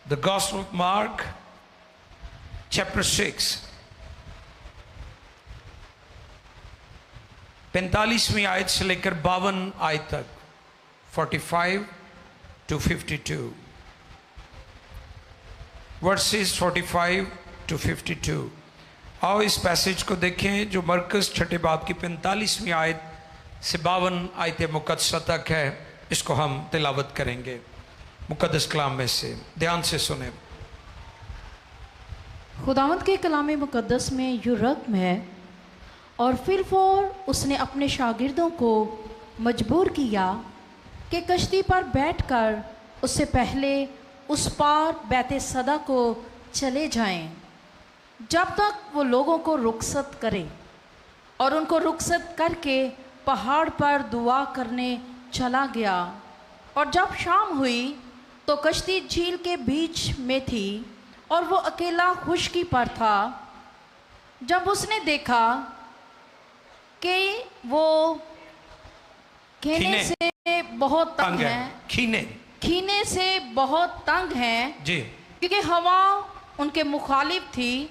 The Gospel of Mark, chapter 6, 45वीं आयत से लेकर 52 आयत तक, 45 to 52, verses 45 to 52। आओ इस पैसेज को देखें जो मरकस छठे बाब की 45वीं आयत से 52 आयत मुकद्दसा तक है। इसको हम तिलावत करेंगे मुकद्दस कलाम में से, ध्यान से सुने। खुदावंद के कलाम मुकद्दस में यूं रकम है, और फिर उसने अपने शागिर्दों को मजबूर किया कि कश्ती पर बैठकर उससे पहले उस पार बैते सदा को चले जाएं, जब तक वो लोगों को रुखसत करे। और उनको रुखसत करके पहाड़ पर दुआ करने चला गया। और जब शाम हुई तो कश्ती झील के बीच में थी और वो अकेला खुशकी पर था। जब उसने देखा कि वो खेने से बहुत तंग हैं, खीने से बहुत तंग हैं जी, क्योंकि हवा उनके मुखालिफ थी,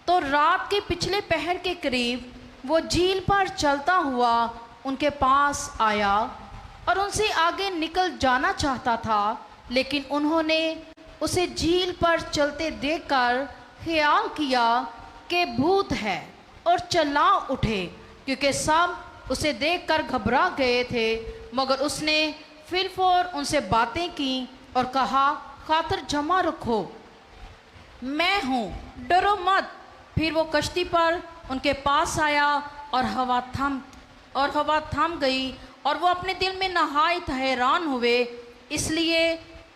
तो रात के पिछले पहर के करीब वो झील पर चलता हुआ उनके पास आया और उनसे आगे निकल जाना चाहता था। लेकिन उन्होंने उसे झील पर चलते देखकर ख्याल किया कि भूत है और चिल्ला उठे, क्योंकि सब उसे देखकर घबरा गए थे। मगर उसने फिर उनसे बातें की और कहा, खातिर जमा रखो, मैं हूँ, डरो मत। फिर वो कश्ती पर उनके पास आया और हवा थम गई, और वो अपने दिल में नहायत हैरान हुए, इसलिए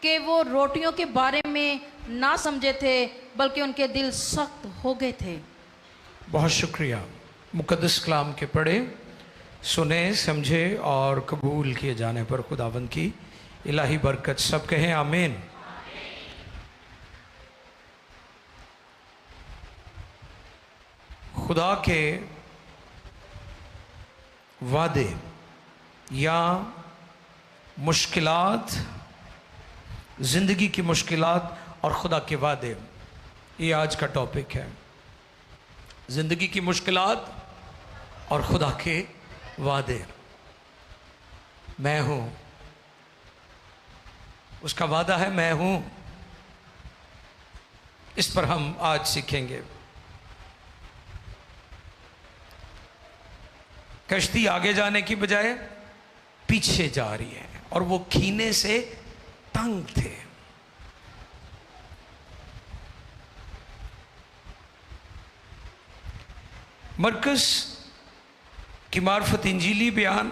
कि वो रोटियों के बारे में ना समझे थे, बल्कि उनके दिल सख्त हो गए थे। बहुत शुक्रिया। मुकद्दस कलाम के पढ़े, सुने, समझे और कबूल किए जाने पर खुदावंद की इलाही बरकत। सब कहें आमीन। खुदा के वादे या मुश्किलात, जिंदगी की मुश्किलात और खुदा के वादे, ये आज का टॉपिक है। जिंदगी की मुश्किलात और खुदा के वादे। मैं हूं, उसका वादा है मैं हूं। इस पर हम आज सीखेंगे। कश्ती आगे जाने की बजाय पीछे जा रही है और वो खीने से तंग थे। मरकस की मार्फत इंजीली बयान,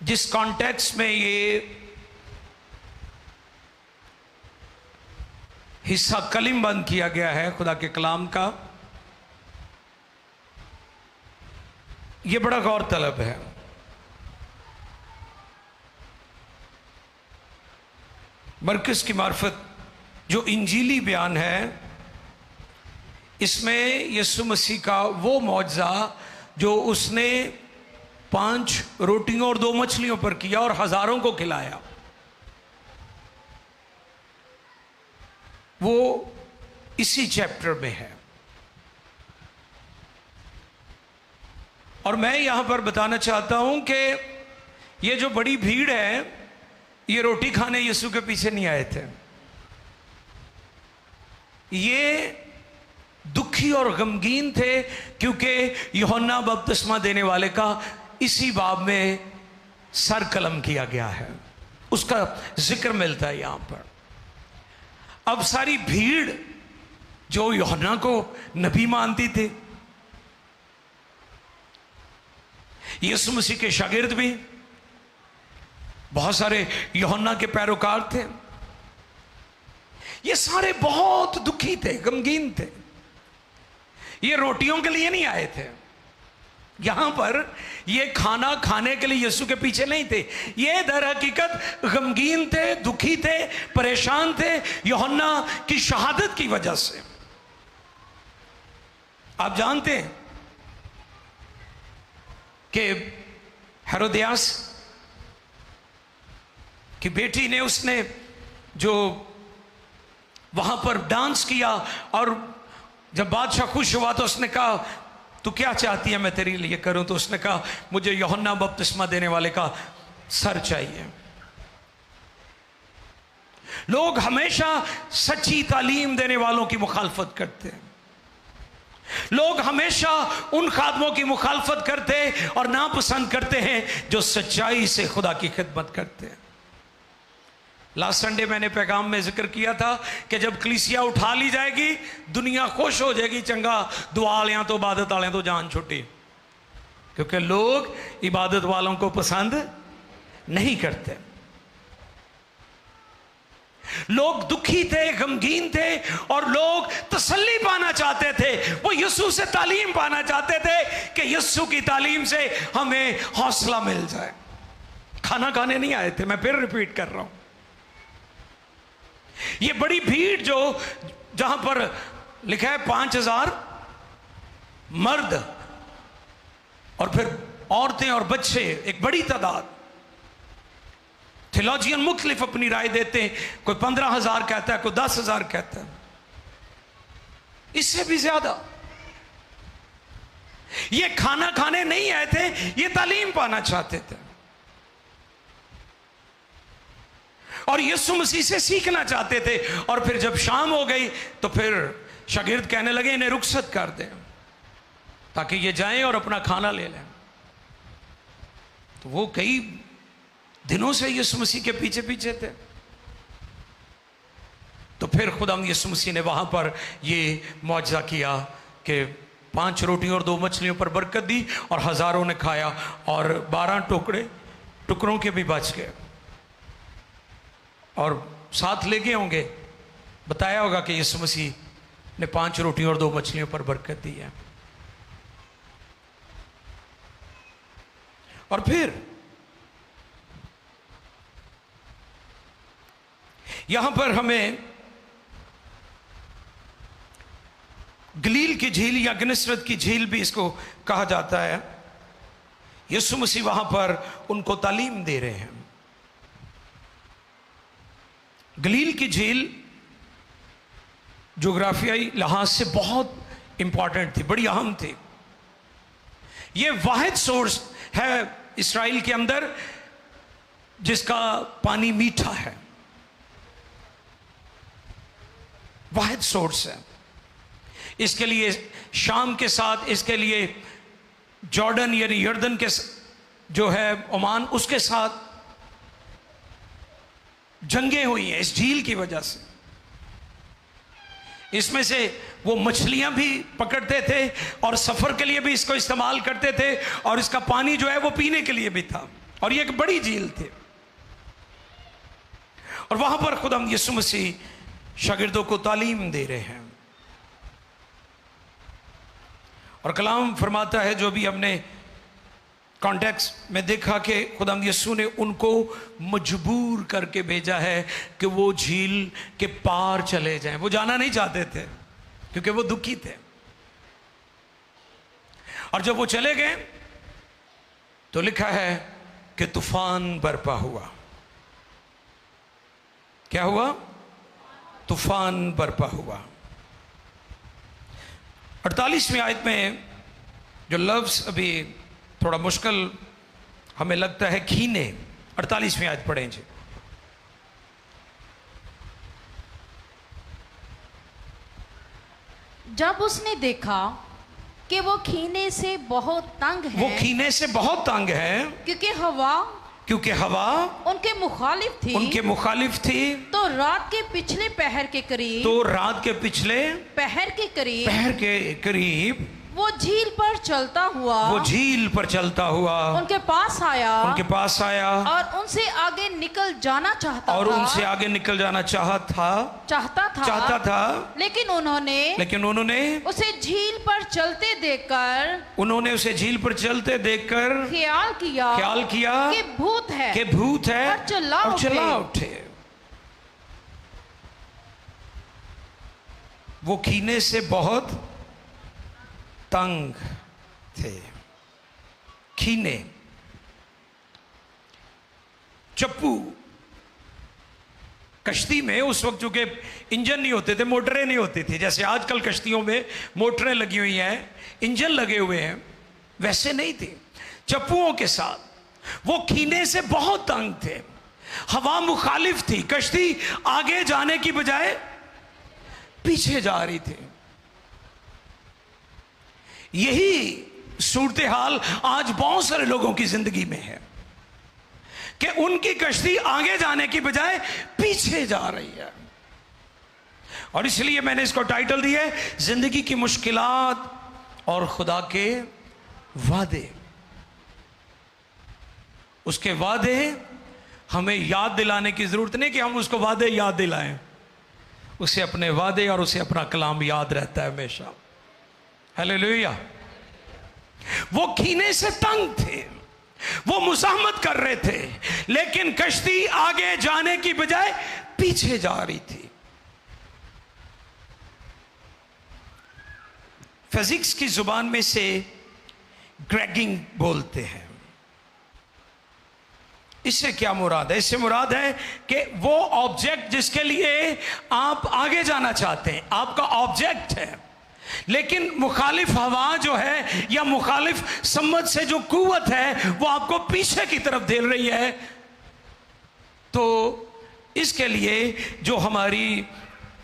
जिस कॉन्टेक्स्ट में ये हिस्सा कलिम बंद किया गया है खुदा के कलाम का, ये बड़ा गौर तलब है। मरकस की मार्फत जो इंजीली बयान है, इसमें यीशु मसीह का वो मौजज़ा जो उसने 5 रोटियों और 2 मछलियों पर किया और हजारों को खिलाया, वो इसी चैप्टर में है। और मैं यहां पर बताना चाहता हूं कि ये जो बड़ी भीड़ है, ये रोटी खाने यीशु के पीछे नहीं आए थे। ये दुखी और गमगीन थे, क्योंकि यूहन्ना बपतिस्मा देने वाले का इसी बाब में सर कलम किया गया है, उसका जिक्र मिलता है यहां पर। अब सारी भीड़ जो यूहन्ना को नबी मानती थी, यीशु मसीह के शागिर्द भी, बहुत सारे यूहन्ना के पैरोकार थे, ये सारे बहुत दुखी थे, गमगीन थे। ये रोटियों के लिए नहीं आए थे यहां पर, ये खाना खाने के लिए यीशु के पीछे नहीं थे। ये दर हकीकत गमगीन थे, दुखी थे, परेशान थे यूहन्ना की शहादत की वजह से। आप जानते हैं कि हेरोदियास की बेटी ने, उसने जो वहां पर डांस किया, और जब बादशाह खुश हुआ तो उसने कहा तू क्या चाहती है मैं तेरे लिए करूं? तो उसने कहा मुझे यूहन्ना बपतिस्मा देने वाले का सर चाहिए। लोग हमेशा सच्ची तालीम देने वालों की मुखालफत करते हैं। लोग हमेशा उन खादमों की मुखालफत करते और नापसंद करते हैं जो सच्चाई से खुदा की खिदमत करते हैं। लास्ट संडे मैंने पैगाम में जिक्र किया था कि जब कलीसिया उठा ली जाएगी दुनिया खुश हो जाएगी, चंगा दुआ वालियां तो इबादत वालियां तो जान छुट्टी, क्योंकि लोग इबादत वालों को पसंद नहीं करते। लोग दुखी थे, गमगीन थे, और लोग तसल्ली पाना चाहते थे। वो यीशु से तालीम पाना चाहते थे कि यीशु की तालीम से हमें हौसला मिल जाए। खाना खाने नहीं आए थे, मैं फिर रिपीट कर रहा हूं। ये बड़ी भीड़ जो जहां पर लिखा है 5000 मर्द और फिर औरतें और बच्चे, एक बड़ी तादाद। थियोलॉजियन मुख्तलिफ अपनी राय देते हैं, कोई 15,000 कहता है, कोई 10,000 कहता है, इससे भी ज्यादा। ये खाना खाने नहीं आए थे, ये तालीम पाना चाहते थे और यीशु मसीह से सीखना चाहते थे। और फिर जब शाम हो गई तो फिर शागिर्द कहने लगे इन्हें रुखसत कर दें ताकि ये जाएं और अपना खाना ले लें। तो वो कई दिनों से यीशु मसीह के पीछे पीछे थे। तो फिर खुदाम यीशु मसीह ने वहां पर ये मौजज़ा किया कि 5 रोटियों और 2 मछलियों पर बरकत दी और हजारों ने खाया और 12 टुकड़ों के भी बच गए। और साथ ले गए होंगे, बताया होगा कि यीशु मसीह ने 5 रोटियों और 2 मछलियों पर बरकत दी है। और फिर यहां पर हमें गलील की झील या गन्नेसरत की झील भी इसको कहा जाता है। यीशु मसीह वहां पर उनको तालीम दे रहे हैं। गलील की झील जोग्राफियाई लिहाज से बहुत इंपॉर्टेंट थी, बड़ी अहम थी। यह वाहिद सोर्स है इस्राइल के अंदर जिसका पानी मीठा है, वाहिद सोर्स है। इसके लिए शाम के साथ, इसके लिए जॉर्डन यानी यर्दन के जो है ओमान, उसके साथ जंगें हुई हैं इस झील की वजह से। इसमें से वो मछलियां भी पकड़ते थे और सफर के लिए भी इसको इस्तेमाल करते थे, और इसका पानी जो है वो पीने के लिए भी था, और ये एक बड़ी झील थी। और वहां पर खुदाम यीशु मसीह शागिर्दों को तालीम दे रहे हैं। और कलाम फरमाता है, जो भी हमने कॉन्टेक्स्ट में देखा, कि खुदाम यीशु ने उनको मजबूर करके भेजा है कि वो झील के पार चले जाएं। वो जाना नहीं चाहते थे क्योंकि वो दुखी थे। और जब वो चले गए तो लिखा है कि तूफान बरपा हुआ। क्या हुआ? तूफान बरपा हुआ। 48वीं आयत में जो लफ्ज अभी थोड़ा मुश्किल हमें लगता है, खीने, 48वीं आयत पढ़ें जी। जब उसने देखा कि वो खीने से बहुत तंग है, वो खीने से बहुत तंग है क्योंकि हवा उनके मुखालिफ थी, तो रात के पिछले पहर के करीब वो झील पर चलता हुआ उनके पास आया और उनसे आगे निकल जाना चाहता था। लेकिन उन्होंने उसे झील पर चलते देखकर ख्याल किया कि भूत है और चला उठे। वो खीने से बहुत तंग थे। खीने, चप्पू, कश्ती में उस वक्त चूंकि इंजन नहीं होते थे, मोटरें नहीं होती थी, जैसे आजकल कश्तियों में मोटरें लगी हुई हैं, इंजन लगे हुए हैं, वैसे नहीं थी। चप्पुओं के साथ वो खीने से बहुत तंग थे, हवा मुखालिफ थी, कश्ती आगे जाने की बजाय पीछे जा रही थी। यही सूरत हाल आज बहुत सारे लोगों की जिंदगी में है कि उनकी कश्ती आगे जाने की बजाय पीछे जा रही है। और इसलिए मैंने इसको टाइटल दिया है जिंदगी की मुश्किलात और खुदा के वादे। उसके वादे हमें याद दिलाने की जरूरत नहीं कि हम उसको वादे याद दिलाएं, उसे अपने वादे और उसे अपना कलाम याद रहता है हमेशा। हालेलुया। वो खीने से तंग थे, वो मुज़ाहमत कर रहे थे, लेकिन कश्ती आगे जाने की बजाय पीछे जा रही थी। फिजिक्स की जुबान में से ग्रैगिंग बोलते हैं। इससे क्या मुराद है? इससे मुराद है कि वो ऑब्जेक्ट जिसके लिए आप आगे जाना चाहते हैं, आपका ऑब्जेक्ट है, लेकिन मुखालिफ हवा जो है या मुखालिफ सम्मत से जो कुव्वत है वो आपको पीछे की तरफ धकेल रही है। तो इसके लिए जो हमारी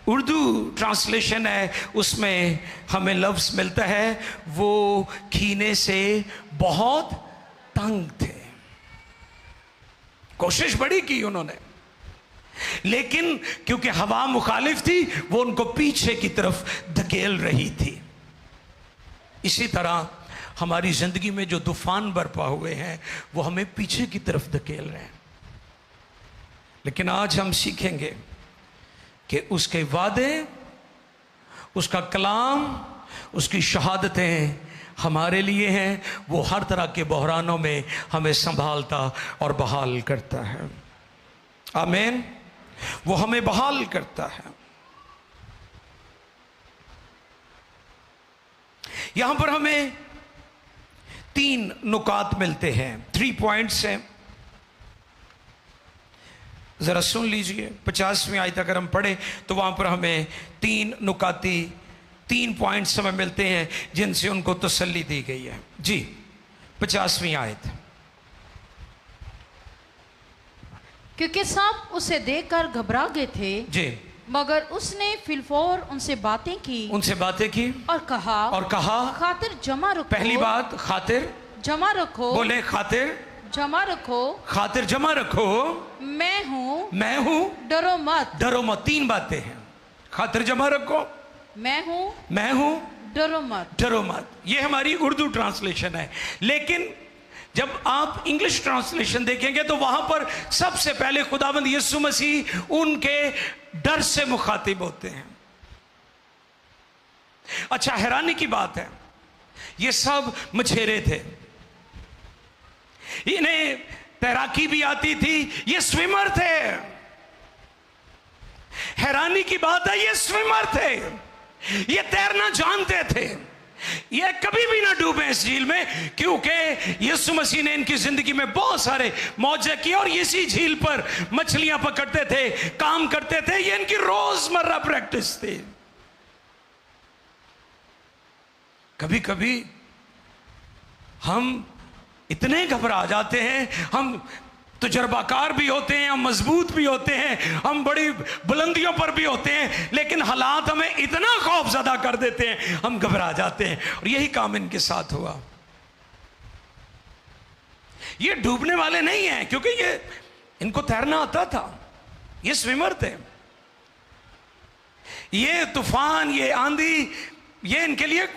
उर्दू ट्रांसलेशन है उसमें हमें लफ्ज़ मिलता है वो खीने से बहुत तंग थे। कोशिश बड़ी की उन्होंने, लेकिन क्योंकि हवा मुखालिफ थी वो उनको पीछे की तरफ धकेल रही थी। इसी तरह हमारी जिंदगी में जो तूफान बरपा हुए हैं वो हमें पीछे की तरफ धकेल रहे हैं। लेकिन आज हम सीखेंगे कि उसके वादे, उसका कलाम, उसकी शहादतें हमारे लिए हैं। वो हर तरह के बहरानों में हमें संभालता और बहाल करता है। आमीन। वो हमें बहाल करता है। यहां पर हमें 3 नुकात मिलते हैं, 3 पॉइंट्स हैं। जरा सुन लीजिए। 50वीं आयत अगर हम पढ़े तो वहां पर हमें 3 पॉइंट्स हमें मिलते हैं जिनसे उनको तसल्ली दी गई है। जी 50वीं आयत। क्योंकि सब उसे देखकर घबरा गए थे जी, मगर उसने फिलफौर उनसे बातें की और कहा खातिर जमा रखो। पहली बात खातिर जमा रखो। बोले खातिर जमा रखो। खातिर जमा रखो। मैं हूं डरो मत। 3 बातें हैं। खातिर जमा रखो, मैं हूं डरो मत। ये हमारी उर्दू ट्रांसलेशन है। लेकिन जब आप इंग्लिश ट्रांसलेशन देखेंगे तो वहां पर सबसे पहले खुदावंद यीशु मसीह उनके डर से मुखातिब होते हैं। अच्छा, हैरानी की बात है, ये सब मछेरे थे, इन्हें तैराकी भी आती थी, ये स्विमर थे। हैरानी की बात है, ये स्विमर थे, ये तैरना जानते थे, ये कभी भी ना डूबे इस झील में, क्योंकि यीशु मसीह ने इनकी जिंदगी में बहुत सारे मौजे किए और इसी झील पर मछलियां पकड़ते थे, काम करते थे। ये इनकी रोजमर्रा प्रैक्टिस थी। कभी कभी हम इतने घबरा जाते हैं, हम तजुर्बाकार भी होते हैं, हम मजबूत भी होते हैं, हम बड़ी बुलंदियों पर भी होते हैं, लेकिन हालात हमें इतना खौफजदा कर देते हैं, हम घबरा जाते हैं। और यही काम इनके साथ हुआ। ये डूबने वाले नहीं हैं, क्योंकि ये इनको तैरना आता था, ये स्विमर थे। ये तूफान, ये आंधी, ये इनके लिए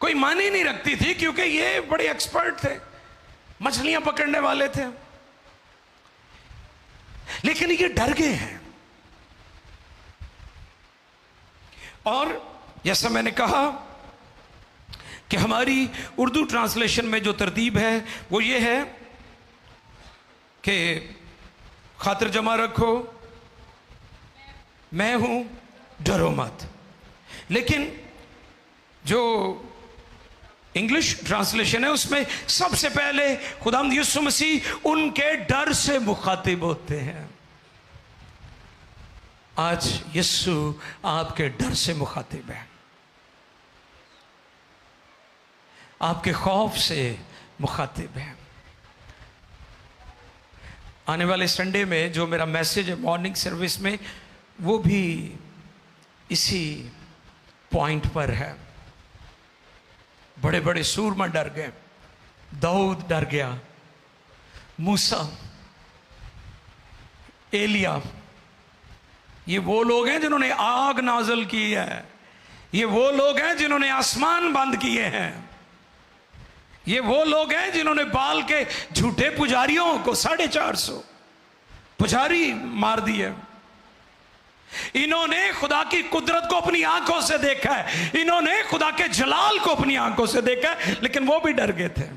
कोई मानी नहीं रखती थी, क्योंकि ये बड़े एक्सपर्ट थे, मछलियां पकड़ने वाले थे। लेकिन ये डर गए हैं। और जैसा मैंने कहा कि हमारी उर्दू ट्रांसलेशन में जो तरतीब है वो ये है कि खातिर जमा रखो, मैं हूं डरो मत। लेकिन जो इंग्लिश ट्रांसलेशन है उसमें सबसे पहले खुदा यीशु मसीह उनके डर से मुखातिब होते हैं। आज यीशु आपके डर से मुखातिब है, आपके खौफ से मुखातिब है। आने वाले संडे में जो मेरा मैसेज है मॉर्निंग सर्विस में, वो भी इसी पॉइंट पर है। बड़े बड़े सूरमा डर गए, दाऊद डर गया, मूसा, एलिया, ये वो लोग हैं जिन्होंने आग नाजल की है, ये वो लोग हैं जिन्होंने आसमान बंद किए हैं, ये वो लोग हैं जिन्होंने बाल के झूठे पुजारियों को 450 पुजारी मार दिए। इन्होंने खुदा की कुदरत को अपनी आंखों से देखा है, इन्होंने खुदा के जलाल को अपनी आंखों से देखा है, लेकिन वो भी डर गए थे।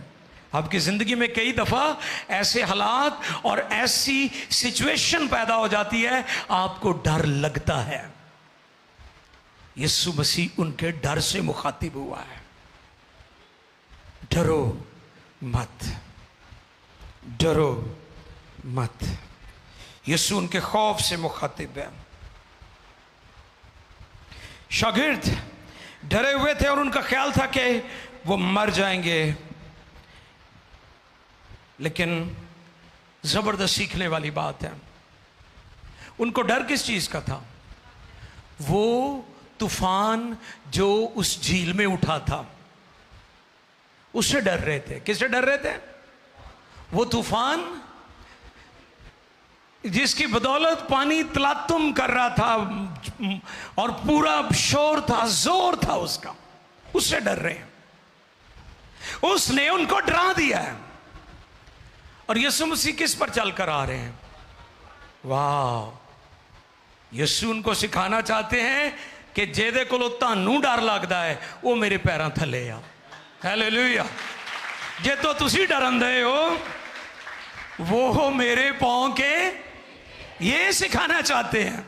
आपकी जिंदगी में कई दफा ऐसे हालात और ऐसी सिचुएशन पैदा हो जाती है, आपको डर लगता है। यीशु मसीह उनके डर से मुखातिब हुआ है। डरो मत, डरो मत। यीशु उनके खौफ से मुखातिब है। शागिर्द डरे हुए थे और उनका ख्याल था कि वो मर जाएंगे, लेकिन जबरदस्त सीखने वाली बात है, उनको डर किस चीज का था? वो तूफान जो उस झील में उठा था, उससे डर रहे थे। किससे डर रहे थे? वो तूफान जिसकी बदौलत पानी तलातुम कर रहा था और पूरा शोर था, जोर था उसका, उससे डर रहे हैं। उसने उनको डरा दिया है। और यीशु मसीह किस पर चलकर आ रहे हैं? वाह, यीशु उनको सिखाना चाहते हैं कि जेदे को तानू डर लगता है वो मेरे पैरों थले आ। हालेलुया। जे तो तुसी डरंदे हो, वो मेरे पांव के, ये सिखाना चाहते हैं।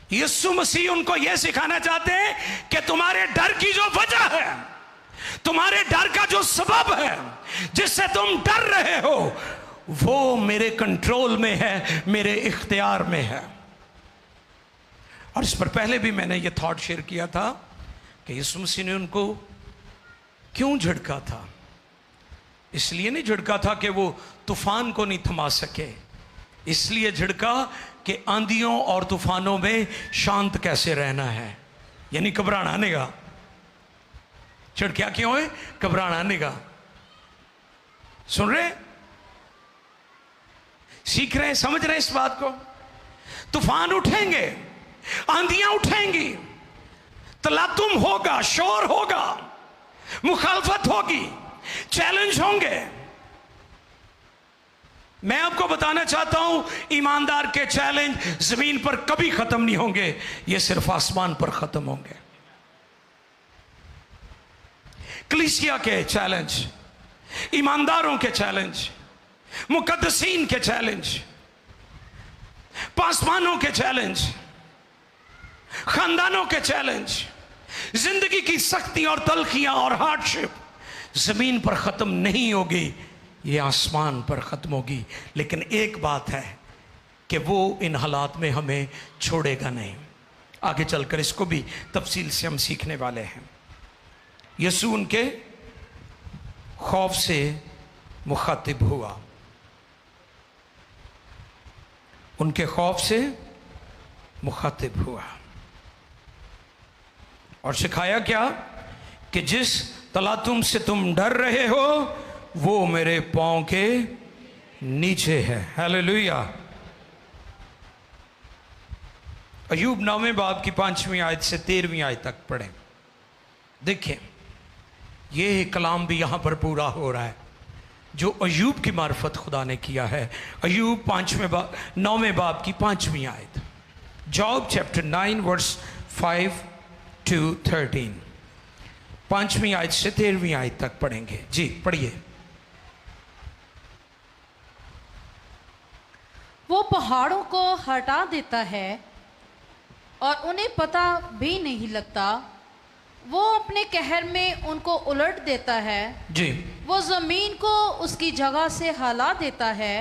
यीशु मसीह उनको यह सिखाना चाहते हैं कि तुम्हारे डर की जो वजह है, तुम्हारे डर का जो सबब है, जिससे तुम डर रहे हो, वो मेरे कंट्रोल में है, मेरे इख्तियार में है। और इस पर पहले भी मैंने ये थॉट शेयर किया था कि यीशु मसीह ने उनको क्यों झिड़का था। इसलिए नहीं झिड़का था कि वो तूफान को नहीं थमा सके, इसलिए झिड़का कि आंधियों और तूफानों में शांत कैसे रहना है, यानी घबराना नहीं गा। झिड़का क्यों है? घबराना नहीं गा। सुन रहे, सीख रहे, समझ रहे इस बात को? तूफान उठेंगे, आंधियां उठेंगी, तलातुम होगा, शोर होगा, मुखालफत होगी, चैलेंज होंगे। मैं आपको बताना चाहता हूं, ईमानदार के चैलेंज जमीन पर कभी खत्म नहीं होंगे, ये सिर्फ आसमान पर खत्म होंगे। कलीसिया के चैलेंज, ईमानदारों के चैलेंज, मुकद्दसीन के चैलेंज, पासवानों के चैलेंज, खानदानों के चैलेंज, जिंदगी की सख्ती और तलखियां और हार्डशिप जमीन पर खत्म नहीं होगी, ये आसमान पर खत्म होगी। लेकिन एक बात है कि वो इन हालात में हमें छोड़ेगा नहीं। आगे चलकर इसको भी तफसील से हम सीखने वाले हैं। यीशु उनके खौफ से मुखातिब हुआ, उनके खौफ से मुखातिब हुआ और सिखाया क्या कि जिस तलातुम से तुम डर रहे हो वो मेरे पांव के नीचे है। हालेलुया। अय्यूब 9वें बाब की 5वीं आयत से 13वीं आयत तक पढ़ें। देखिए, ये कलाम भी यहां पर पूरा हो रहा है जो अय्यूब की मार्फत खुदा ने किया है। अय्यूब 9वें बाब की 5वीं आयत, जॉब चैप्टर 9 वर्स 5 to 13, 5वीं आयत से 13वीं आयत तक पढ़ेंगे। जी पढ़िए। वो पहाड़ों को हटा देता है और उन्हें पता भी नहीं लगता। वो अपने कहर में उनको उलट देता है। जी। वो जमीन को उसकी जगह से हिला देता है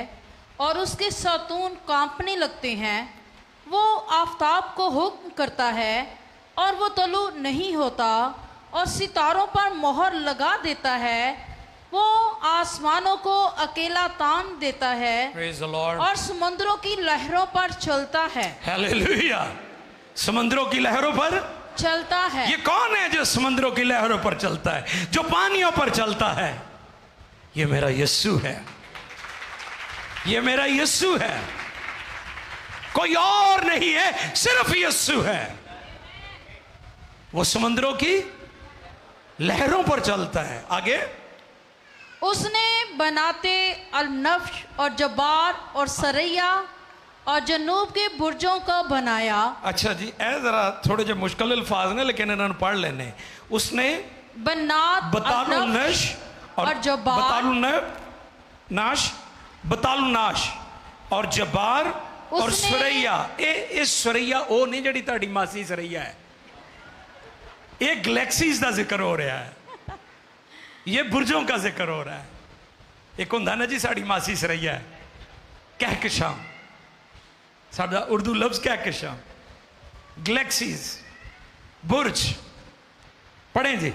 और उसके सतून कांपने लगते हैं। वो आफताब को हुक्म करता है और वो तलू नहीं होता, और सितारों पर मोहर लगा देता है। वो आसमानों को अकेला तान देता है Praise the Lord. और समुद्रों की लहरों पर चलता है। हालेलुया। समुद्रों की लहरों पर चलता है। ये कौन है जो समुद्रों की लहरों पर चलता है, जो पानियों पर चलता है? ये मेरा यीशु है, ये मेरा यीशु है, कोई और नहीं है, सिर्फ यीशु है। वो समुद्रों की लहरों पर चलता है। आगे, उसने बनाते अल-नफ्श और जबार और सरैया और जनूब के बुर्जों को बनाया। अच्छा जी, ऐ जरा थोड़े जो मुश्किल अल्फाज ने, लेकिन इन्होंने पढ़ लेने। उसने बनात बतालुनश और जबार, बतालुनाश, बतालुनाश और जबार और उसने- सुरैया। इस सुरैया ओ नहीं जड़ी ताड़ी मासी सुरैया है, ये गैलेक्सीज का जिक्र हो रहा है, ये बुर्जों का जिक्र हो रहा है। एक होंदा ना जी साड़ी मासी सुरैया है, कहकशां, साडा उर्दू लफ्ज कहकशां, गैलेक्सीज, बुर्ज। पढ़ें जी।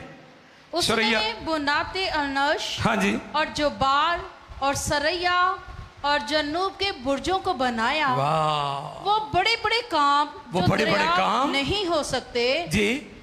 सुरैया, उसने बनाते अल-नश हाँ जी, और जबार और सरैया और जनूब के बुर्जों को बनाया। वाह वो बड़े बड़े काम वो जो बड़े-बड़े दरिया काम नहीं हो सकते जी,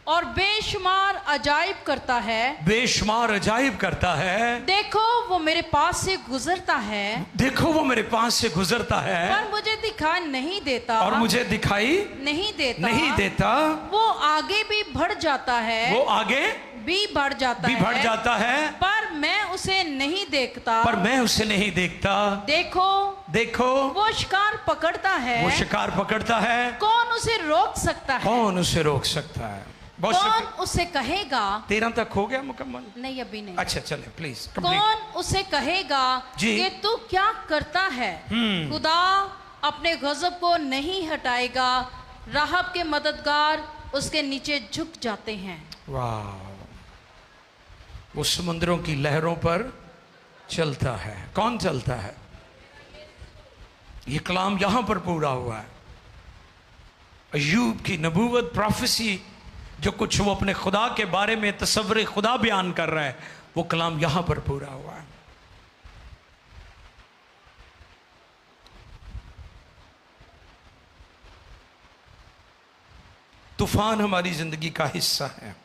और बेशुमार अजाइब करता है। बेशुमार अजाइब करता है। देखो वो मेरे पास से गुजरता है देखो वो मेरे पास से गुजरता है पर मुझे दिखाई नहीं देता, और मुझे दिखाई नहीं देता। नहीं देता। वो आगे भी बढ़ जाता है, वो आगे भी बढ़ जाता भी है, बढ़ जाता है, पर मैं उसे नहीं देखता। पर मैं उसे नहीं देखता। देखो देखो वो शिकार पकड़ता है, वो शिकार पकड़ता है, कौन उसे रोक सकता है? कौन उसे रोक सकता है? बहुत कौन शुक्रिया। उसे कहेगा? 13 तक हो गया मुकम्मल? नहीं, अभी नहीं। अच्छा चले प्लीज कंप्लीट। कौन उसे कहेगा जी। कि तू क्या करता है? खुदा अपने गजब को नहीं हटाएगा। राहब के मददगार उसके नीचे झुक जाते हैं। वाह, वो समुद्रों की लहरों पर चलता है। कौन चलता है? ये कलाम यहां पर पूरा हुआ है। अय्यूब की नबूवत, प्रोफेसी, जो कुछ वो अपने खुदा के बारे में तसव्वुर खुदा बयान कर रहा है, वो कलाम यहां पर पूरा हुआ है। तूफान हमारी जिंदगी का हिस्सा है।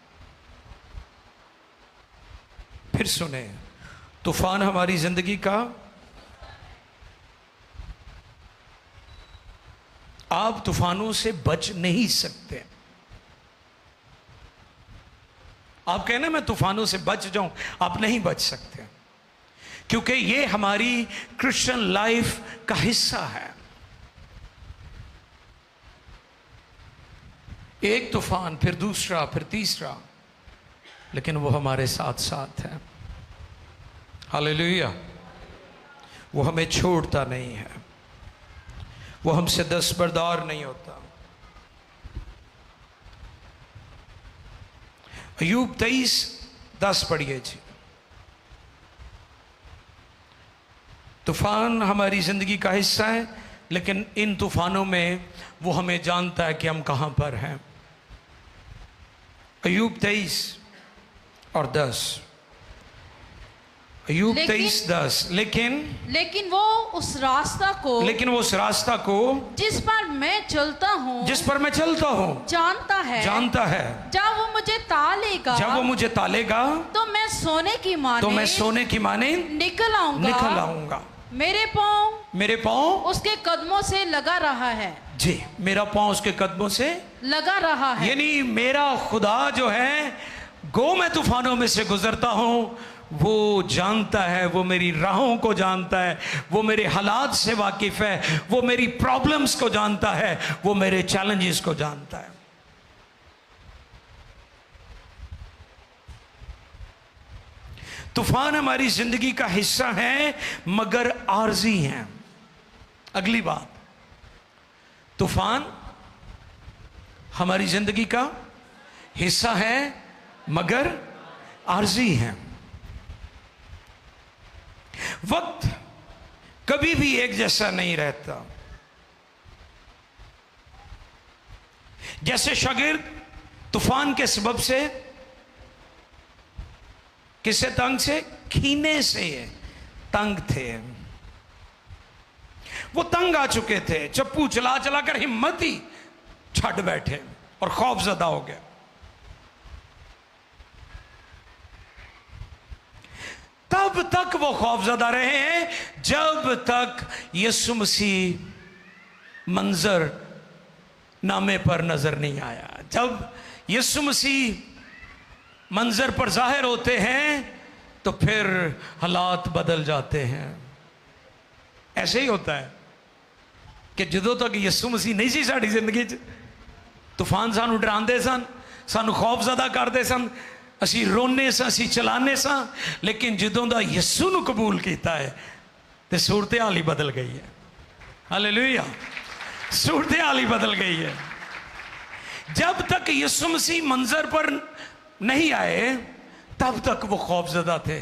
फिर सुने, तूफान हमारी जिंदगी का, आप तूफानों से बच नहीं सकते। आप कहना मैं तूफानों से बच जाऊं, आप नहीं बच सकते, क्योंकि ये हमारी क्रिश्चियन लाइफ का हिस्सा है। एक तूफान, फिर दूसरा, फिर तीसरा, लेकिन वो हमारे साथ साथ है। हालेलुया। वो हमें छोड़ता नहीं है, वो हमसे दस्तबरदार नहीं होता। अय्यूब 23:10 पढ़िए जी। तूफान हमारी जिंदगी का हिस्सा है, लेकिन इन तूफानों में वो हमें जानता है कि हम कहां पर हैं। अय्यूब 23:10। अय्यूब 23:10। लेकिन वो उस रास्ता को, लेकिन वो उस रास्ता को जिस पर मैं चलता हूँ, जिस पर मैं चलता हूं, जानता है। जब वो मुझे तालेगा, जब वो मुझे तालेगा, तो मैं सोने की माने निकल आऊंगा। मेरे पाँव उसके कदमों से लगा रहा है। जी, मेरा पाँव उसके कदमों से लगा रहा है। यानी मेरा खुदा जो है, गो मैं तूफानों में से गुजरता हूं, वो जानता है, वो मेरी राहों को जानता है, वो मेरे हालात से वाकिफ है, वो मेरी प्रॉब्लम्स को जानता है, वो मेरे चैलेंजेस को जानता है। तूफान हमारी जिंदगी का हिस्सा है, मगर आर्जी हैं। अगली बात, तूफान हमारी जिंदगी का हिस्सा है, मगर आर्जी हैं। वक्त कभी भी एक जैसा नहीं रहता। जैसे शागिर्द तूफान के सबब से, किससे तंग से? कीने से तंग थे। वो तंग आ चुके थे, चप्पू चला चला कर हिम्मत ही छट बैठे और खौफजदा हो गए। तब तक वो खौफजदा रहे हैं जब तक यीशु मसीह मंजर नामे पर नजर नहीं आया। जब यीशु मसीह मंजर पर जाहिर होते हैं तो फिर हालात बदल जाते हैं। ऐसे ही होता है कि ਜਦੋਂ तक यीशु मसीह नहीं सी साड़ी जिंदगी च, तूफान सानू डरांदे सन, सानू खौफजदा करते सन, असी रोने सा, असी चलाने सा, लेकिन ਜਦੋਂ ਦਾ यीशु ਨੂੰ कबूल किया है तो सूरत हाल ही बदल गई है। हालेलुया, सूरत हाल ही बदल गई है। जब तक यीशु मसीह मंजर पर नहीं आए तब तक वो खौफजदा थे,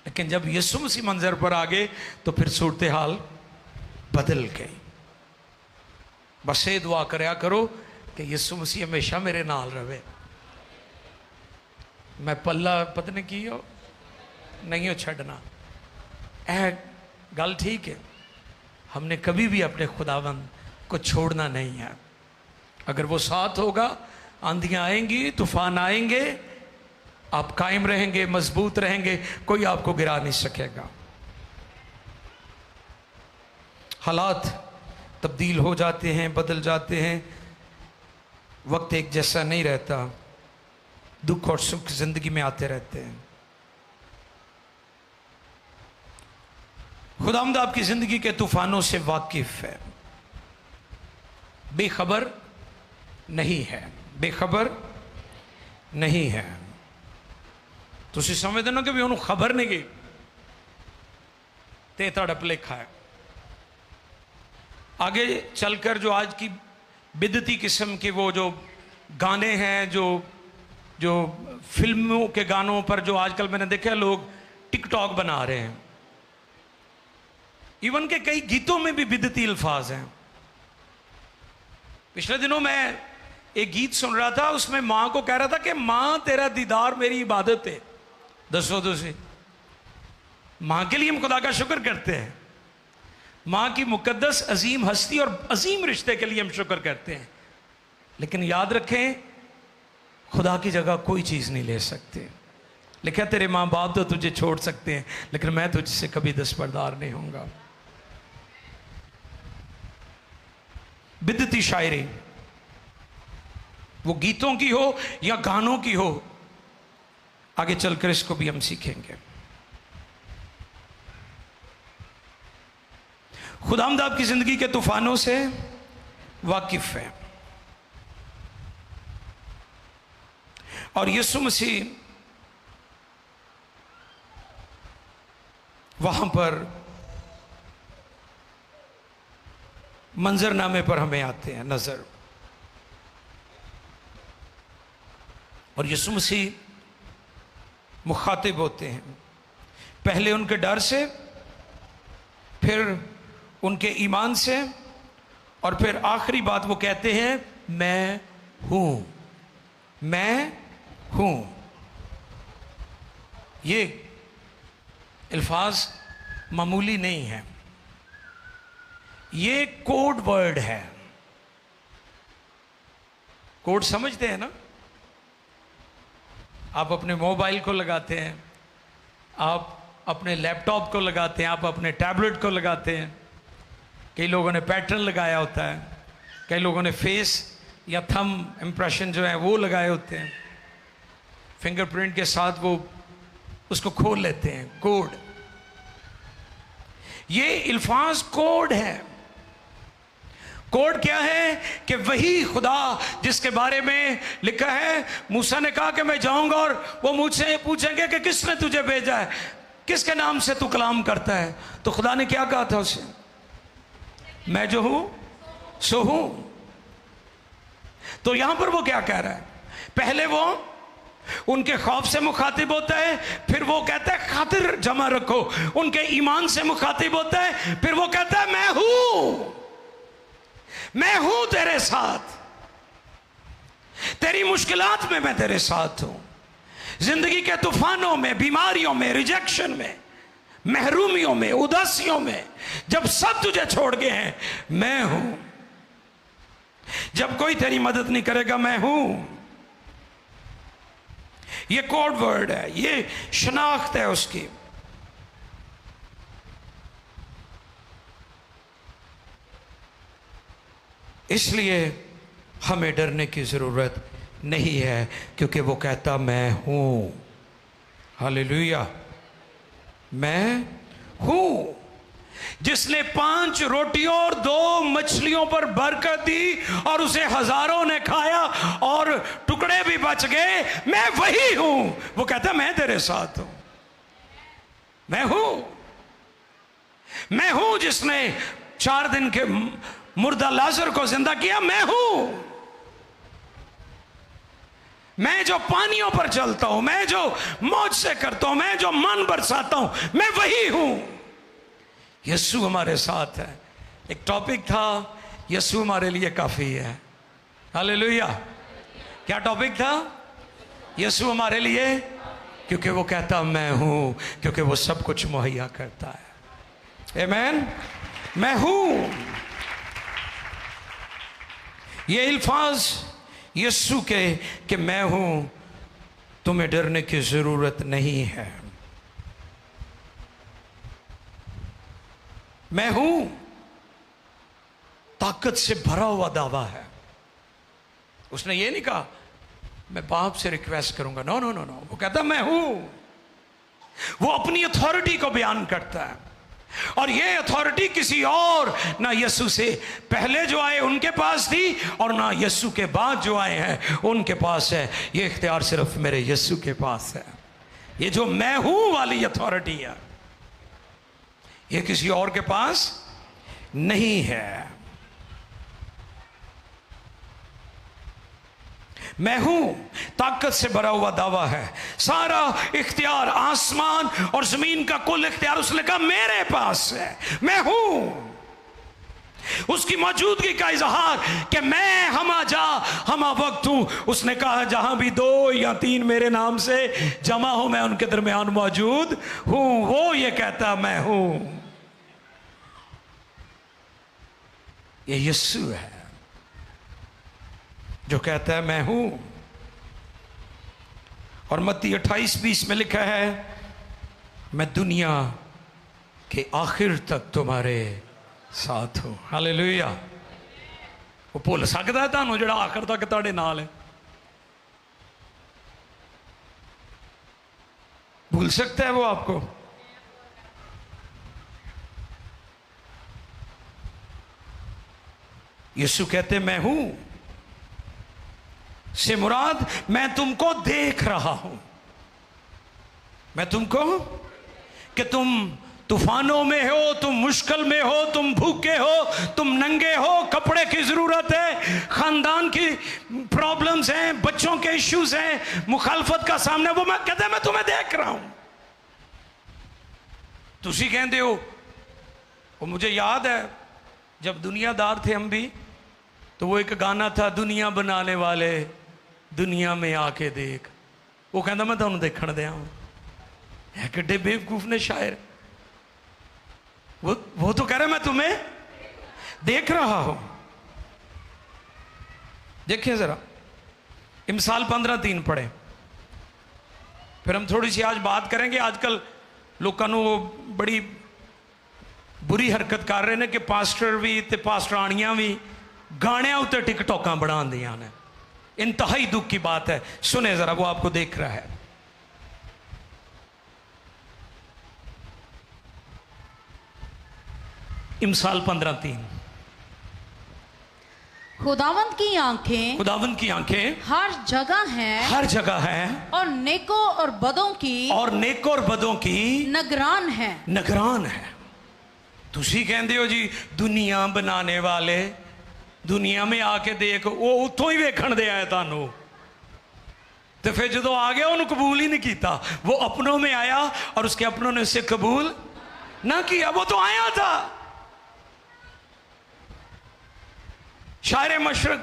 लेकिन जब यीशु मसीह मंजर पर आ गए तो फिर सूरत हाल बदल गई। बस ये दुआ करया करो कि यीशु मसीह हमेशा मेरे नाल रहे। मैं पल्ला पता की हो नहीं हो छड़ना, यह गल ठीक है। हमने कभी भी अपने खुदावंद को छोड़ना नहीं है। अगर वो साथ होगा, आंधियां आएंगी, तूफान आएंगे, आप कायम रहेंगे, मजबूत रहेंगे, कोई आपको गिरा नहीं सकेगा। हालात तब्दील हो जाते हैं, बदल जाते हैं, वक्त एक जैसा नहीं रहता, दुख और सुख जिंदगी में आते रहते हैं। खुदावंद आपकी जिंदगी के तूफानों से वाकिफ है, बेखबर नहीं है, बेखबर नहीं है। तुसी समझते ना कि भी उन्होंने खबर नहीं गई ते तुहाडा भुलेखा है। आगे चलकर जो आज की बिदती किस्म के वो जो गाने हैं, जो फिल्मों के गानों पर जो आजकल मैंने देखा लोग टिकटॉक बना रहे हैं, इवन के कई गीतों में भी बिदती अल्फाज हैं। पिछले दिनों मैं एक गीत सुन रहा था, उसमें माँ को कह रहा था कि माँ तेरा दीदार मेरी इबादत है। दसो तुझे, माँ के लिए हम खुदा का शुक्र करते हैं, माँ की मुकद्दस अजीम हस्ती और अजीम रिश्ते के लिए हम शुक्र करते हैं, लेकिन याद रखें खुदा की जगह कोई चीज़ नहीं ले सकते। लिखा तेरे माँ बाप तो तुझे छोड़ सकते हैं, लेकिन मैं तुझसे कभी दस्तबरदार नहीं होऊंगा। बिदती शायरी वो गीतों की हो या गानों की हो, आगे चलकर इसको भी हम सीखेंगे। खुदावंद आपकी जिंदगी के तूफानों से वाकिफ है और यीशु मसीह वहां पर मंजरनामे पर हमें आते हैं नजर, और यीशु मसीह मुखातिब होते हैं, पहले उनके डर से, फिर उनके ईमान से, और फिर आखिरी बात वो कहते हैं मैं हूं, मैं हूं। ये अल्फाज मामूली नहीं है, ये कोड वर्ड है। कोड समझते हैं ना, आप अपने मोबाइल को लगाते हैं, आप अपने लैपटॉप को लगाते हैं, आप अपने टैबलेट को लगाते हैं। कई लोगों ने पैटर्न लगाया होता है, कई लोगों ने फेस या थंब इम्प्रेशन जो है वो लगाए होते हैं, फिंगरप्रिंट के साथ वो उसको खोल लेते हैं। कोड, ये अल्फाज कोड है। कोड क्या है कि वही खुदा जिसके बारे में लिखा है, मूसा ने कहा कि मैं जाऊंगा और वो मुझसे पूछेंगे कि किसने तुझे भेजा है, किसके नाम से तू कलाम करता है। तो खुदा ने क्या कहा था उसे, मैं जो हूं सो हूं। तो यहां पर वो क्या कह रहा है, पहले वो उनके खौफ से मुखातिब होता है, फिर वो कहता है खातिर जमा रखो। उनके ईमान से मुखातिब होता है, फिर वो कहता है मैं हूं तेरे साथ, तेरी मुश्किलात में मैं तेरे साथ हूं, जिंदगी के तूफानों में, बीमारियों में, रिजेक्शन में, महरूमियों में, उदासियों में, जब सब तुझे छोड़ गए हैं मैं हूं। जब कोई तेरी मदद नहीं करेगा मैं हूं। ये कोड वर्ड है, ये शनाख्त है उसकी। इसलिए हमें डरने की जरूरत नहीं है, क्योंकि वो कहता मैं हूं। हालेलुया, मैं हूं। जिसने 5 रोटियों और 2 मछलियों पर बरकत दी और उसे हजारों ने खाया और टुकड़े भी बच गए, मैं वही हूं। वो कहता मैं तेरे साथ हूं, मैं हूं जिसने 4 दिन के मुर्दा लाजर को जिंदा किया, मैं हूं। मैं जो पानियों पर चलता हूं, मैं जो मौज से करता हूं, मैं जो मन बरसाता हूं, मैं वही हूं। यीशु हमारे साथ है। एक टॉपिक था, यीशु हमारे लिए काफी है। हालेलुया। क्या टॉपिक था? यीशु हमारे लिए, क्योंकि वो कहता मैं हूं, क्योंकि वो सब कुछ मुहैया करता है। आमीन। मैं हूं। ये अल्फाज यीशु के कि मैं हूं, तुम्हें डरने की जरूरत नहीं है। मैं हूं ताकत से भरा हुआ दावा है। उसने ये नहीं कहा मैं बाप से रिक्वेस्ट करूंगा, नो नो नो नो। वो कहता मैं हूं। वो अपनी अथॉरिटी को बयान करता है, और ये अथॉरिटी किसी और, ना यीशु से पहले जो आए उनके पास थी, और ना यीशु के बाद जो आए हैं उनके पास है। ये इख्तियार सिर्फ मेरे यीशु के पास है। ये जो मैं हूं वाली अथॉरिटी है, ये किसी और के पास नहीं है। मैं हूं ताकत से भरा हुआ दावा है। सारा इख्तियार, आसमान और जमीन का कुल इख्तियार उसने कहा मेरे पास है। मैं हूं। उसकी मौजूदगी का इजहार कि मैं हमा वक्त हूं। उसने कहा जहां भी 2 या 3 मेरे नाम से जमा हो, मैं उनके दरमियान मौजूद हूं। वो ये कहता मैं हूं। ये यीशु है जो कहता है मैं हूं। और मत्ती 28:20 में लिखा है मैं दुनिया के आखिर तक तुम्हारे साथ हूं। हालेलुया। वो भुल सकता है तुहानू जिहड़ा आखिर तक तुहाडे नाल है? भूल सकता है वो आपको? यीशु कहते मैं हूं से मुराद मैं तुमको देख रहा हूं। मैं तुमको, कि तुम तूफानों में हो, तुम मुश्किल में हो, तुम भूखे हो, तुम नंगे हो, कपड़े की जरूरत है, खानदान की प्रॉब्लम्स हैं, बच्चों के इश्यूज हैं, मुखालफत का सामना, वो मैं कहता मैं तुम्हें देख रहा हूं। तुसी कहते हो, वो मुझे याद है जब दुनियादार थे हम भी, तो वो एक गाना था दुनिया बनाने वाले दुनिया में आके देख। वो कहता मैं तुहानू देखण दिया है। किड्डे बेवकूफ ने शायर। वो तो कह रहा मैं तुम्हें देख रहा हूं। देखिए जरा इमसाल 15:3 पढ़े, फिर हम थोड़ी सी आज बात करेंगे। आजकल लोगों को बड़ी बुरी हरकत कर रहे हैं कि पास्टर भी ते पास्टरानियां भी गाणियां उत्ते टिकटॉक बना दिया ने। इंतहाई दुख की बात है। सुने जरा, वो आपको देख रहा है। इमसाल 15:3। खुदावंत की आंखें, खुदावंत की आंखें हर जगह हैं, हर जगह है, और नेकों और बदों की, और नेकों और बदों की निगरान है। निगरान है। तुसी कहते हो जी दुनिया बनाने वाले दुनिया में आके देख, वो उतों ही वेखण दे आए तुहानू। तो फिर जो आ गया उन्होंने कबूल ही नहीं किया, वो अपनों में आया और उसके अपनों ने उसे कबूल ना किया। वो तो आया था। शायर मशरक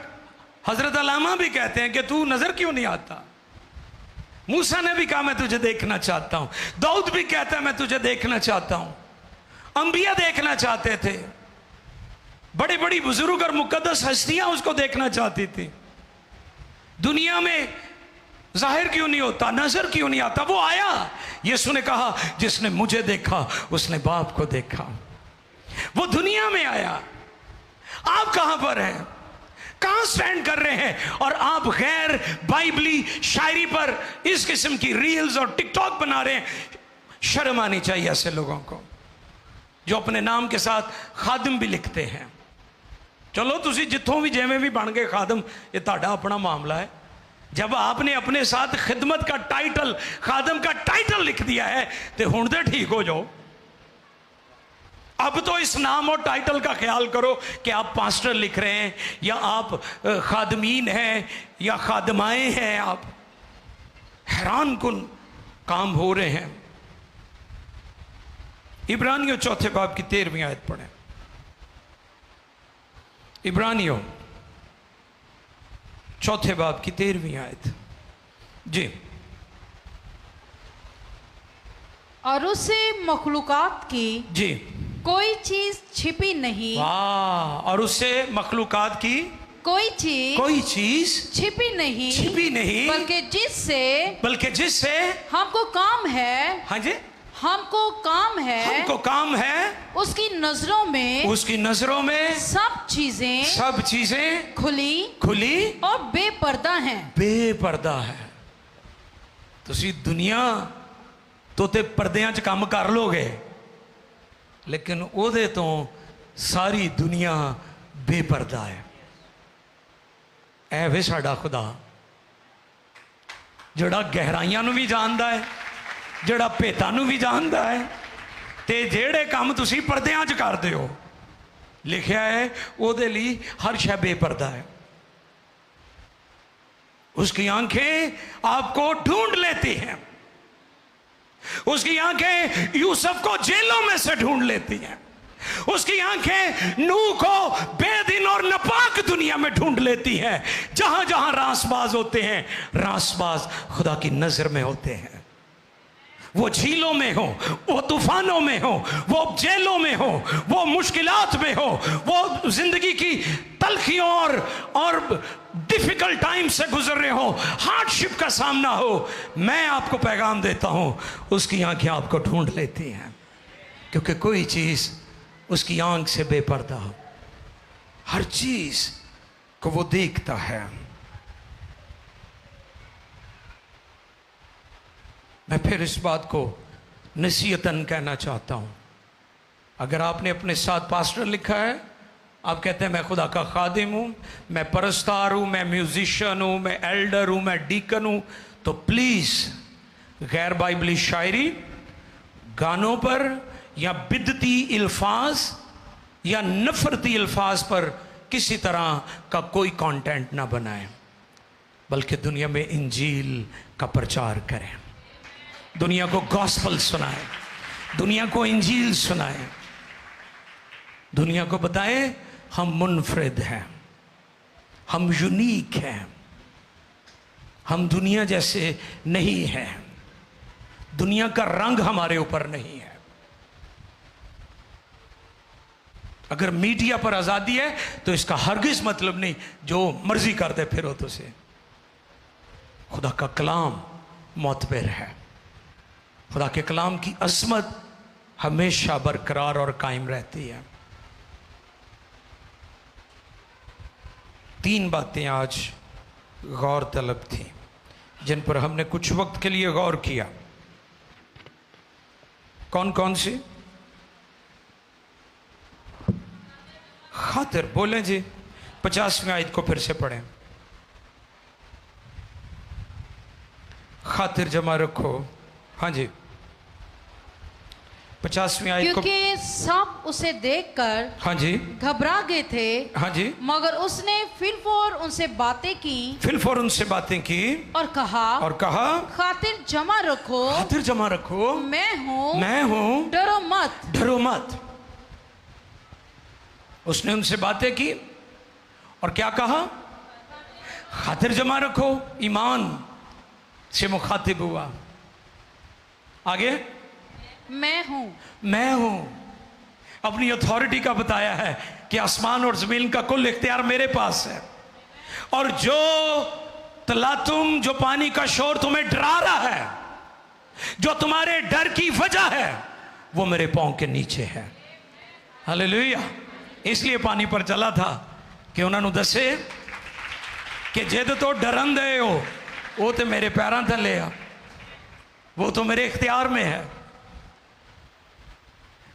हजरत अलामा भी कहते हैं कि तू नजर क्यों नहीं आता। मूसा ने भी कहा मैं तुझे देखना चाहता हूं। दाऊद भी कहता है मैं तुझे देखना चाहता हूं। अंबिया देखना चाहते थे, बड़ी बड़ी बुजुर्ग और मुकद्दस हस्तियां उसको देखना चाहती थी। दुनिया में जाहिर क्यों नहीं होता, नजर क्यों नहीं आता? वो आया। यीशु ने कहा जिसने मुझे देखा उसने बाप को देखा। वो दुनिया में आया। आप कहां पर हैं, कहां स्टैंड कर रहे हैं? और आप गैर बाइबली शायरी पर इस किस्म की रील्स और टिकटॉक बना रहे हैं। शर्म आनी चाहिए ऐसे लोगों को जो अपने नाम के साथ खादिम भी लिखते हैं। चलो तुसी जितों भी जिवें भी बन गए खादिम, ये ਤੁਹਾਡਾ अपना मामला है। जब आपने अपने साथ खिदमत का टाइटल, खादिम का टाइटल लिख दिया है तो हुण दे ठीक हो जाओ। अब तो इस नाम और टाइटल का ख्याल करो कि आप पास्टर लिख रहे हैं या आप खादमीन हैं या खादमाएं हैं। आप हैरान कुन काम हो रहे हैं। इब्रानियों चौथे बाब की 13वीं आयत पढ़ें। इब्रानियों चौथे बाब की 13वीं आयत जी। और उससे मखलूकात की जी कोई चीज छिपी नहीं। वाह। और उससे मखलूकात की कोई चीज छिपी नहीं, बल्कि जिससे हमको काम है। हाँ जी, हमको काम है उसकी नजरों में सब चीजें खुली और बेपर्दा है। तुसी दुनिया तो ते पर्दियां च काम कर लोगे, लेकिन ओदे तो सारी दुनिया बेपर्दा है। ऐ वे साडा खुदा जड़ा गहराइयां नूं भी जानदा है, जड़ा भेतां नूं भी जानदा है, ते जेड़े काम तुसी पर्दियां च करदे हो, लिखिया है ओदे लिए हर शय बेपर्दा है। उसकी आंखें आपको ढूंढ लेती हैं। उसकी आंखें यूसुफ को जेलों में से ढूंढ लेती हैं। उसकी आंखें नूह को बेदीन और नापाक दुनिया में ढूंढ लेती हैं। जहां जहां रासबाज होते हैं, रासबाज खुदा की नजर में होते हैं। वो झीलों में हो, वो तूफानों में हो, वो जेलों में हो, वो मुश्किलात में हो, वो जिंदगी की तलखियों और डिफिकल्ट टाइम से गुजर रहे हो, हार्डशिप का सामना हो, मैं आपको पैगाम देता हूं, उसकी आंखें आपको ढूंढ लेती हैं। क्योंकि कोई चीज उसकी आंख से बेपर्दा हो, हर चीज को वो देखता है। मैं फिर इस बात को नसीहतन कहना चाहता हूं। अगर आपने अपने साथ पास्टर लिखा है, आप कहते हैं मैं खुदा का खादिम हूं, मैं परस्तार हूं, मैं म्यूजिशियन हूं, मैं एल्डर हूं, मैं डीकन हूं, तो प्लीज गैर बाइबली शायरी, गानों पर या बिदती अल्फाज या नफरती अल्फाज पर किसी तरह का कोई कंटेंट ना बनाएं, बल्कि दुनिया में इंजील का प्रचार करें। दुनिया को गॉस्पल सुनाएं, दुनिया को इंजील सुनाएं, दुनिया को बताएं हम मुनफरिद हैं, हम यूनिक हैं, हम दुनिया जैसे नहीं हैं, दुनिया का रंग हमारे ऊपर नहीं है। अगर मीडिया पर आज़ादी है तो इसका हरगिज मतलब नहीं जो मर्जी करते फिरो तुझे। खुदा का कलाम मोतबर है। खुदा के कलाम की अजमत हमेशा बरकरार और कायम रहती है। 3 बातें आज गौर तलब थी जिन पर हमने कुछ वक्त के लिए गौर किया। कौन कौन सी? खातिर बोलें जी। 50वीं आयत को फिर से पढ़ें। खातिर जमा रखो। हाँ जी, 50वीं आयत को। क्योंकि सब उसे देखकर हाँ जी, घबरा गए थे। हाँ जी। मगर उसने फिर उनसे बातें की फिर उनसे बातें की और कहा खातिर जमा रखो, खातिर जमा रखो, मैं हूँ, डरो मत। उसने उनसे बातें की और क्या कहा? खातिर जमा रखो, ईमान से मुखातिब हुआ। आगे मैं हूं, अपनी अथॉरिटी का बताया है कि आसमान और जमीन का कुल इख्तियार मेरे पास है, और जो तलातुम, जो पानी का शोर तुम्हें डरा रहा है, जो तुम्हारे डर की वजह है, वो मेरे पांव के नीचे है। हालेलुया। इसलिए पानी पर चला था कि उन्होंने दसे कि जिद तो डरन दे हो, वो तो मेरे पैरों थले आ, वो तो मेरे इख्तियार में है।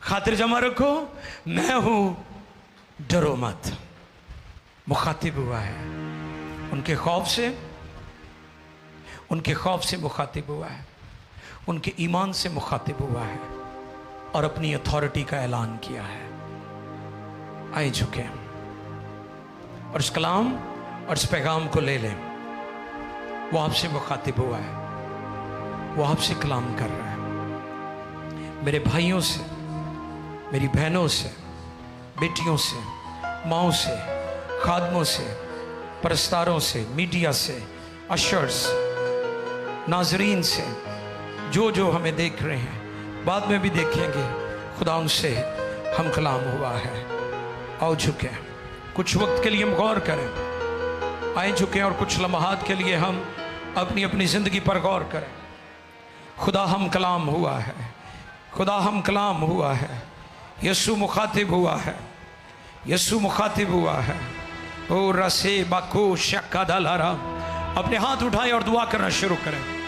खातिर जमा रखो, मैं हूं, डरो मत। मुखातिब हुआ है, उनके खौफ से मुखातिब हुआ है, उनके ईमान से मुखातिब हुआ है और अपनी अथॉरिटी का ऐलान किया है। आए झुके और इस कलाम और इस पैगाम को ले लें। वो आपसे मुखातिब हुआ है, वो आपसे कलाम कर रहा है। मेरे भाइयों से, मेरी बहनों से, बेटियों से, माँओं से, खादमों से, परस्तारों से, मीडिया से, अशर्स, नाजरीन से, जो जो हमें देख रहे हैं, बाद में भी देखेंगे, खुदा उनसे हम कलाम हुआ है। आओ झुकें, कुछ वक्त के लिए हम गौर करें। आए झुकें और कुछ लम्हात के लिए हम अपनी अपनी ज़िंदगी पर गौर करें। खुदा हम कलाम हुआ है, खुदा हम कलाम हुआ है। यीशु मुखातिब हुआ है, यीशु मुखातिब हुआ है। ओ रसे बाको शक्का दलारा। अपने हाथ उठाएं और दुआ करना शुरू करें।